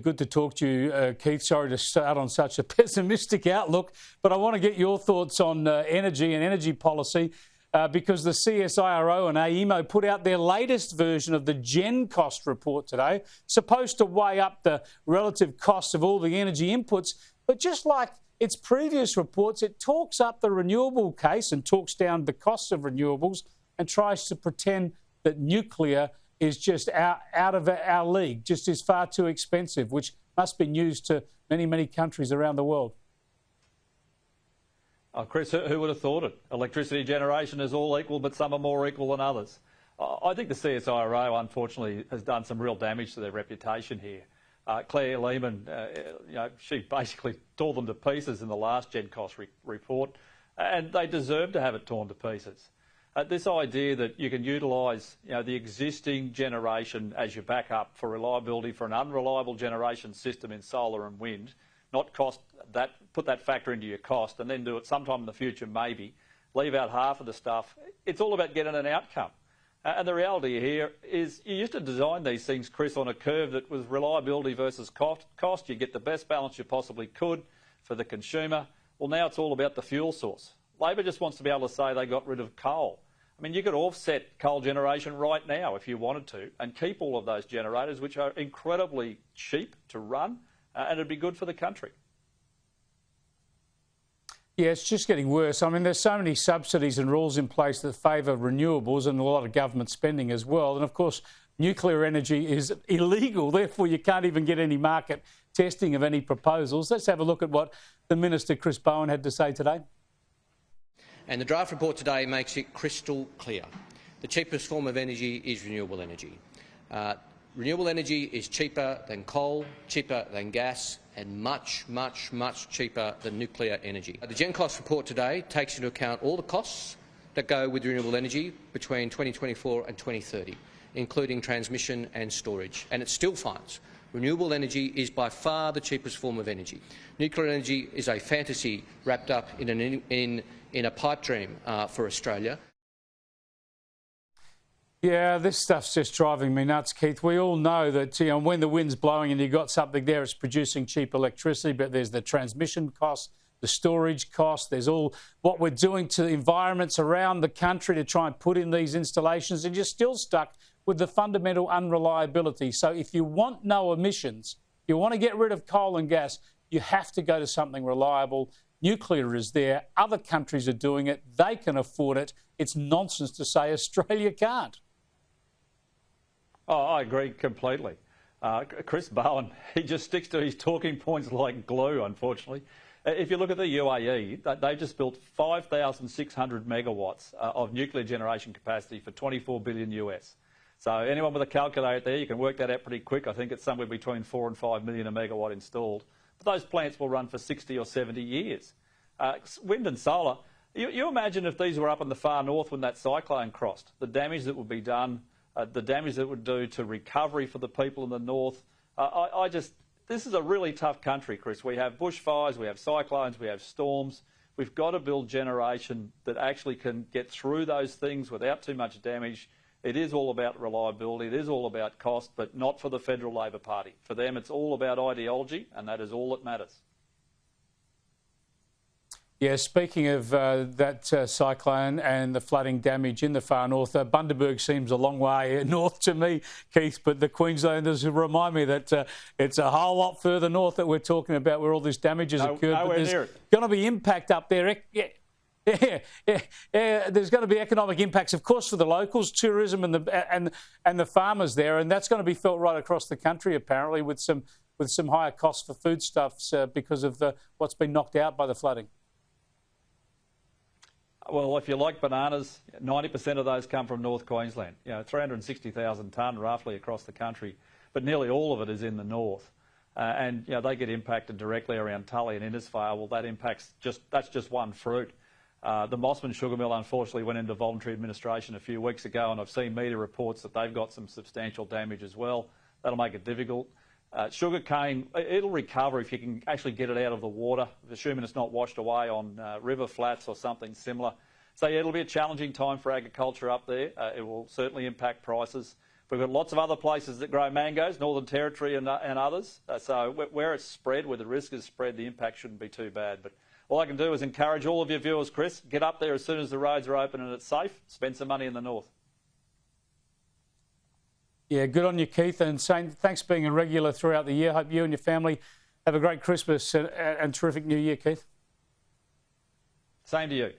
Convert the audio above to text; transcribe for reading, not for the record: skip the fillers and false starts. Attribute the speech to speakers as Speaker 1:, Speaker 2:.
Speaker 1: Good to talk to you, Keith. Sorry to start on such a pessimistic outlook, but I want to get your thoughts on energy and energy policy because the CSIRO and AEMO put out their latest version of the GenCost Report today, supposed to weigh up the relative costs of all the energy inputs. But just like its previous reports, it talks up the renewable case and talks down the costs of renewables and tries to pretend that nuclear is just out of our league, just is far too expensive, which must be news to many, many countries around the world.
Speaker 2: Oh, Chris, who would have thought it? Electricity generation is all equal, but some are more equal than others. I think the CSIRO, unfortunately, has done some real damage to their reputation here. Claire Lehman, she basically tore them to pieces in the last GenCost report, and they deserve to have it torn to pieces. This idea that you can utilise the existing generation as your backup for reliability for an unreliable generation system in solar and wind, not cost that, put that factor into your cost and then do it sometime in the future maybe, leave out half of the stuff. It's all about getting an outcome. And the reality here is you used to design these things, Chris, on a curve that was reliability versus cost. You get the best balance you possibly could for the consumer. Well, now it's all about the fuel source. Labor just wants to be able to say they got rid of coal. I mean, you could offset coal generation right now if you wanted to and keep all of those generators, which are incredibly cheap to run, and it'd be good for the country.
Speaker 1: Yeah, it's just getting worse. I mean, there's so many subsidies and rules in place that favour renewables and a lot of government spending as well. And of course, nuclear energy is illegal. Therefore, you can't even get any market testing of any proposals. Let's have a look at what the Minister, Chris Bowen, had to say today.
Speaker 3: And the draft report today makes it crystal clear. The cheapest form of energy is renewable energy. Renewable energy is cheaper than coal, cheaper than gas, and much, much, much cheaper than nuclear energy. The GenCost report today takes into account all the costs that go with renewable energy between 2024 and 2030, including transmission and storage, and it still finds renewable energy is by far the cheapest form of energy. Nuclear energy is a fantasy wrapped up in a pipe dream for Australia.
Speaker 1: Yeah, this stuff's just driving me nuts, Keith. We all know that when the wind's blowing and you've got something there, it's producing cheap electricity, but there's the transmission costs, the storage costs, there's all what we're doing to the environments around the country to try and put in these installations, and you're still stuck with the fundamental unreliability. So if you want no emissions, you want to get rid of coal and gas, you have to go to something reliable. Nuclear is there. Other countries are doing it. They can afford it. It's nonsense to say Australia can't.
Speaker 2: Oh, I agree completely. Chris Bowen, he just sticks to his talking points like glue, unfortunately. If you look at the UAE, they've just built 5,600 megawatts of nuclear generation capacity for $24 billion US. So anyone with a calculator there, you can work that out pretty quick. I think it's somewhere between 4 and 5 million a megawatt installed. But those plants will run for 60 or 70 years. Wind and solar, you imagine if these were up in the far north when that cyclone crossed, the damage that would be done, the damage that it would do to recovery for the people in the north. This is a really tough country, Chris. We have bushfires, we have cyclones, we have storms. We've got to build generation that actually can get through those things without too much damage. It is all about reliability, it is all about cost, but not for the Federal Labor Party. For them, it's all about ideology, and that is all that matters.
Speaker 1: Yeah, speaking of that cyclone and the flooding damage in the far north, Bundaberg seems a long way north to me, Keith, but the Queenslanders remind me that it's a whole lot further north that we're talking about where all this damage has occurred.
Speaker 2: Nowhere
Speaker 1: but
Speaker 2: near it.
Speaker 1: There's going to be impact up there. Yeah, there's going to be economic impacts, of course, for the locals, tourism and the farmers there, and that's going to be felt right across the country, apparently, with some higher costs for foodstuffs because of what's been knocked out by the flooding.
Speaker 2: Well, if you like bananas, 90% of those come from North Queensland. 360,000 tonne roughly across the country, but nearly all of it is in the north. And they get impacted directly around Tully and Innisfail. Well, that's just one fruit. The Mossman sugar mill unfortunately went into voluntary administration a few weeks ago, and I've seen media reports that they've got some substantial damage as well. That'll make it difficult. Sugar cane, it'll recover if you can actually get it out of the water, assuming it's not washed away on river flats or something similar. So yeah, it'll be a challenging time for agriculture up there. It will certainly impact prices. We've got lots of other places that grow mangoes, Northern Territory and others. So where it's spread, where the risk is spread, the impact shouldn't be too bad. But all I can do is encourage all of your viewers, Chris, get up there as soon as the roads are open and it's safe. Spend some money in the north.
Speaker 1: Yeah, good on you, Keith. And Shane, thanks for being a regular throughout the year. Hope you and your family have a great Christmas and terrific New Year, Keith.
Speaker 2: Same to you.